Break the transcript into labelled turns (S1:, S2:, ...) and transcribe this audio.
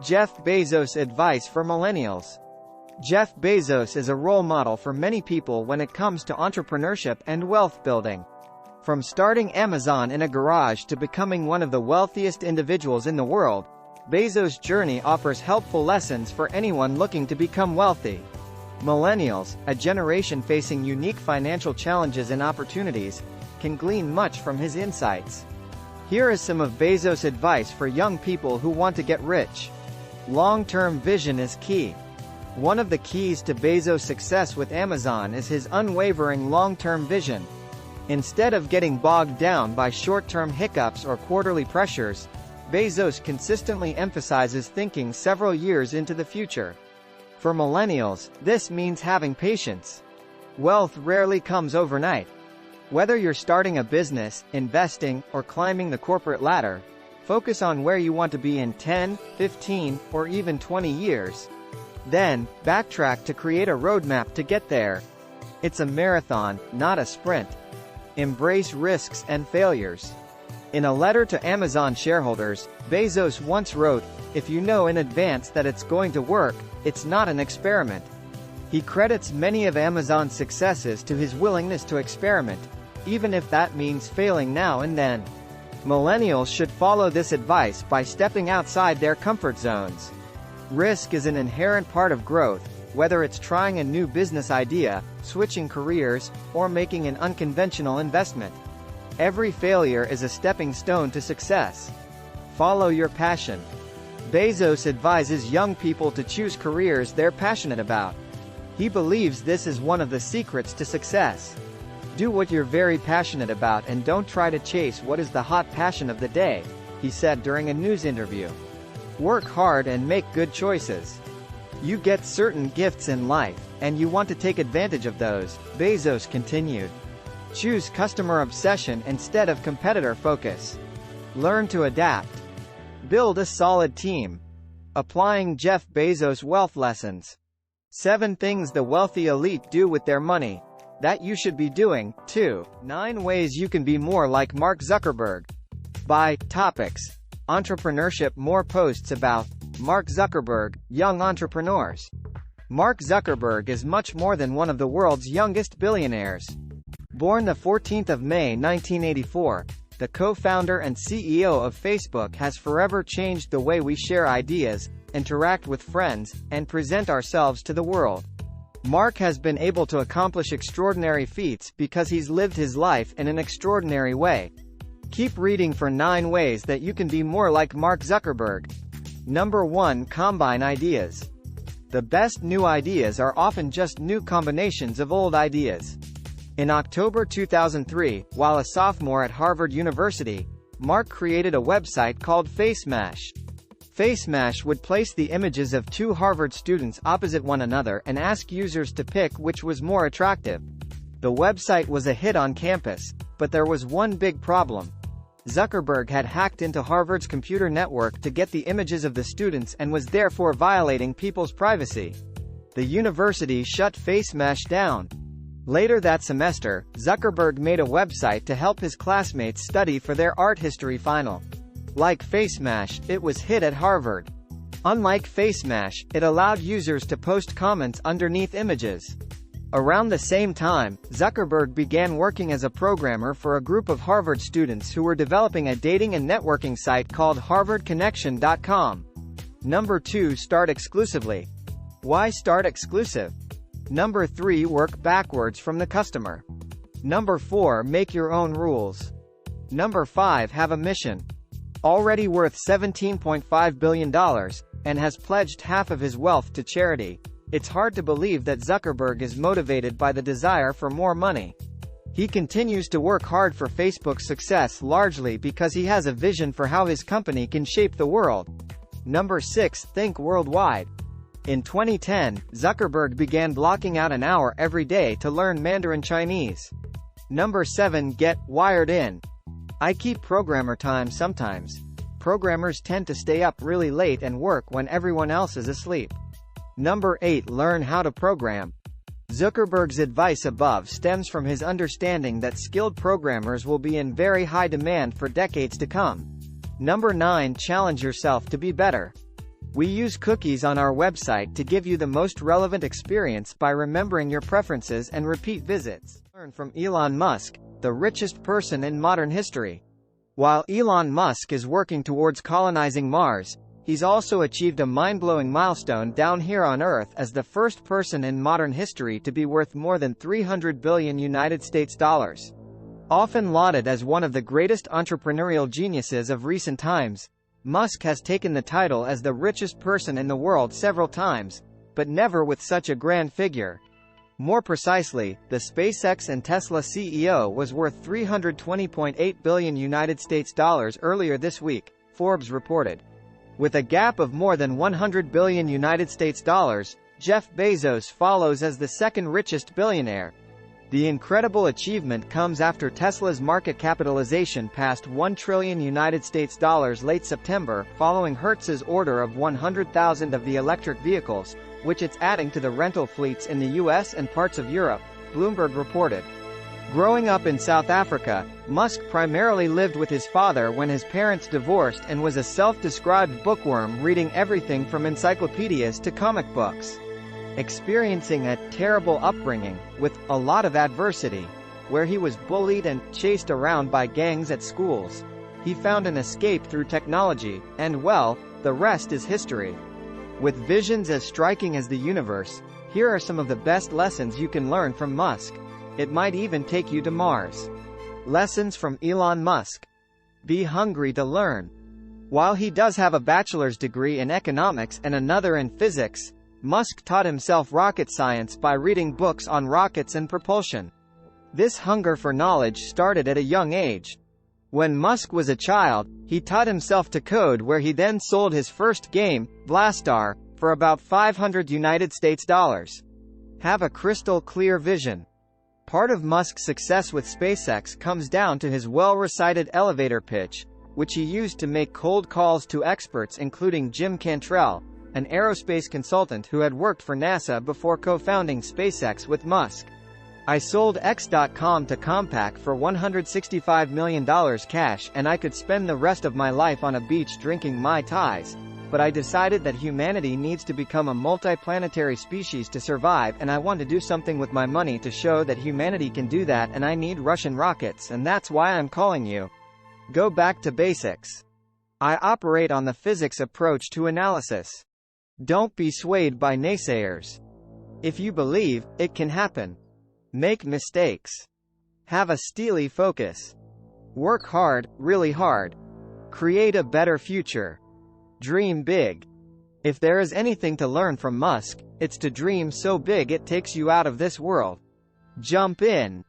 S1: Jeff Bezos' advice for millennials. Jeff Bezos is a role model for many people when it comes to entrepreneurship and wealth building. From starting Amazon in a garage to becoming one of the wealthiest individuals in the world, Bezos' journey offers helpful lessons for anyone looking to become wealthy. Millennials, a generation facing unique financial challenges and opportunities, can glean much from his insights. Here is some of Bezos' advice for young people who want to get rich. Long-term vision is key. One of the keys to Bezos' success with Amazon is his unwavering long-term vision. Instead of getting bogged down by short-term hiccups or quarterly pressures, Bezos consistently emphasizes thinking several years into the future. For millennials, this means having patience. Wealth rarely comes overnight. Whether you're starting a business, investing, or climbing the corporate ladder, focus on where you want to be in 10, 15, or even 20 years. Then, backtrack to create a roadmap to get there. It's a marathon, not a sprint. Embrace risks and failures. In a letter to Amazon shareholders, Bezos once wrote, "If you know in advance that it's going to work, it's not an experiment." He credits many of Amazon's successes to his willingness to experiment, even if that means failing now and then. Millennials should follow this advice by stepping outside their comfort zones. Risk is an inherent part of growth, whether it's trying a new business idea, switching careers, or making an unconventional investment. Every failure is a stepping stone to success. Follow your passion. Bezos advises young people to choose careers they're passionate about. He believes this is one of the secrets to success. Do what you're very passionate about and don't try to chase what is the hot passion of the day, he said during a news interview. Work hard and make good choices. You get certain gifts in life, and you want to take advantage of those, Bezos continued. Choose customer obsession instead of competitor focus. Learn to adapt. Build a solid team. Applying Jeff Bezos' wealth lessons. 7 things the wealthy elite do with their money that you should be doing, too. 9 ways you can be more like Mark Zuckerberg. By topics. Entrepreneurship. More posts about Mark Zuckerberg, young entrepreneurs. Mark Zuckerberg is much more than one of the world's youngest billionaires. Born the 14th of May 1984, the co-founder and CEO of Facebook has forever changed the way we share ideas, interact with friends, and present ourselves to the world. Mark has been able to accomplish extraordinary feats because he's lived his life in an extraordinary way. Keep reading for 9 ways that you can be more like Mark Zuckerberg. Number 1. Combine ideas. The best new ideas are often just new combinations of old ideas. In October 2003, while a sophomore at Harvard University, Mark created a website called FaceMash. FaceMash would place the images of 2 Harvard students opposite one another and ask users to pick which was more attractive. The website was a hit on campus, but there was one big problem. Zuckerberg had hacked into Harvard's computer network to get the images of the students and was therefore violating people's privacy. The university shut FaceMash down. Later that semester, Zuckerberg made a website to help his classmates study for their art history final. Like FaceMash, it was hit at Harvard. Unlike FaceMash, it allowed users to post comments underneath images. Around the same time, Zuckerberg began working as a programmer for a group of Harvard students who were developing a dating and networking site called HarvardConnection.com. Number 2. Start exclusively. Why start exclusive? Number 3. Work backwards from the customer. Number 4. Make your own rules. Number 5. Have a mission. Already worth $17.5 billion, and has pledged half of his wealth to charity, it's hard to believe that Zuckerberg is motivated by the desire for more money. He continues to work hard for Facebook's success largely because he has a vision for how his company can shape the world. Number 6. Think worldwide. In 2010, Zuckerberg began blocking out an hour every day to learn Mandarin Chinese. Number 7. Get wired in. I keep programmer time sometimes. Programmers tend to stay up really late and work when everyone else is asleep. Number 8. Learn how to program. Zuckerberg's advice above stems from his understanding that skilled programmers will be in very high demand for decades to come. Number 9. Challenge yourself to be better. We use cookies on our website to give you the most relevant experience by remembering your preferences and repeat visits. Learn from Elon Musk, the richest person in modern history. While Elon Musk is working towards colonizing Mars, he's also achieved a mind-blowing milestone down here on Earth as the first person in modern history to be worth more than $300 billion United States dollars. Often lauded as one of the greatest entrepreneurial geniuses of recent times, Musk has taken the title as the richest person in the world several times, but never with such a grand figure. More precisely, the SpaceX and Tesla CEO was worth $320.8 billion United States dollars earlier this week, Forbes reported. With a gap of more than $100 billion United States dollars, Jeff Bezos follows as the second richest billionaire. The incredible achievement comes after Tesla's market capitalization passed $1 trillion United States dollars late September, following Hertz's order of 100,000 of the electric vehicles, which it's adding to the rental fleets in the US and parts of Europe, Bloomberg reported. Growing up in South Africa, Musk primarily lived with his father when his parents divorced and was a self-described bookworm reading everything from encyclopedias to comic books. Experiencing a terrible upbringing, with a lot of adversity, where he was bullied and chased around by gangs at schools, he found an escape through technology, and well, the rest is history. With visions as striking as the universe, here are some of the best lessons you can learn from Musk. It might even take you to Mars. Lessons from Elon Musk. Be hungry to learn. While he does have a bachelor's degree in economics and another in physics, Musk taught himself rocket science by reading books on rockets and propulsion. This hunger for knowledge started at a young age. When Musk was a child, he taught himself to code, where he then sold his first game, Blastar, for about $500 United States dollars. Have a crystal clear vision. Part of Musk's success with SpaceX comes down to his well-recited elevator pitch, which he used to make cold calls to experts including Jim Cantrell, an aerospace consultant who had worked for NASA before co-founding SpaceX with Musk. I sold X.com to Compaq for $165 million cash, and I could spend the rest of my life on a beach drinking Mai Tais, but I decided that humanity needs to become a multiplanetary species to survive, and I want to do something with my money to show that humanity can do that, and I need Russian rockets, and that's why I'm calling you. Go back to basics. I operate on the physics approach to analysis. Don't be swayed by naysayers. If you believe, it can happen. Make mistakes. Have a steely focus. Work hard, really hard. Create a better future. Dream big. If there is anything to learn from Musk, it's to dream so big it takes you out of this world. Jump in.